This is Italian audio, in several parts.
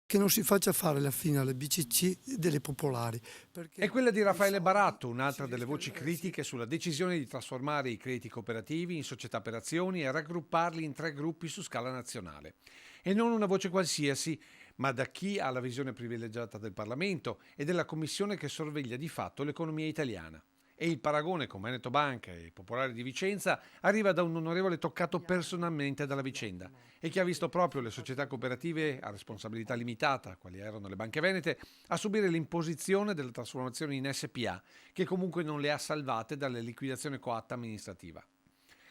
Che non si faccia fare la fine alle BCC delle popolari. È quella di Raffaele Baratto, un'altra delle voci critiche sulla decisione di trasformare i crediti cooperativi in società per azioni e raggrupparli in 3 gruppi su scala nazionale. E non una voce qualsiasi, ma da chi ha la visione privilegiata del Parlamento e della Commissione che sorveglia di fatto l'economia italiana. E il paragone con Veneto Banca e Popolare di Vicenza arriva da un onorevole toccato personalmente dalla vicenda e che ha visto proprio le società cooperative a responsabilità limitata, quali erano le banche venete, a subire l'imposizione della trasformazione in SPA, che comunque non le ha salvate dalle liquidazione coatta amministrativa.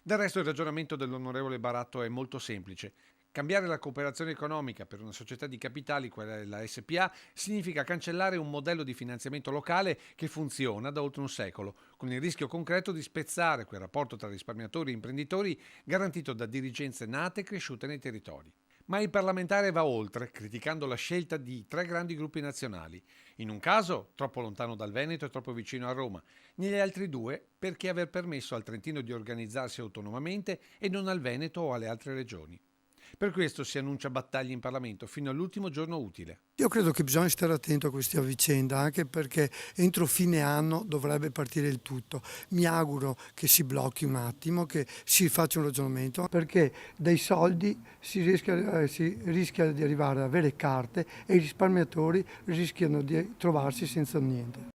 Del resto il ragionamento dell'onorevole Baratto è molto semplice. Cambiare la cooperazione economica per una società di capitali, quella della SPA, significa cancellare un modello di finanziamento locale che funziona da oltre un secolo, con il rischio concreto di spezzare quel rapporto tra risparmiatori e imprenditori garantito da dirigenze nate e cresciute nei territori. Ma il parlamentare va oltre, criticando la scelta di 3 grandi gruppi nazionali. In un caso, troppo lontano dal Veneto e troppo vicino a Roma. Negli altri 2, perché aver permesso al Trentino di organizzarsi autonomamente e non al Veneto o alle altre regioni. Per questo si annuncia battaglia in Parlamento fino all'ultimo giorno utile. Io credo che bisogna stare attento a questa vicenda, anche perché entro fine anno dovrebbe partire il tutto. Mi auguro che si blocchi un attimo, che si faccia un ragionamento, perché dai soldi si rischia di arrivare ad avere carte e i risparmiatori rischiano di trovarsi senza niente.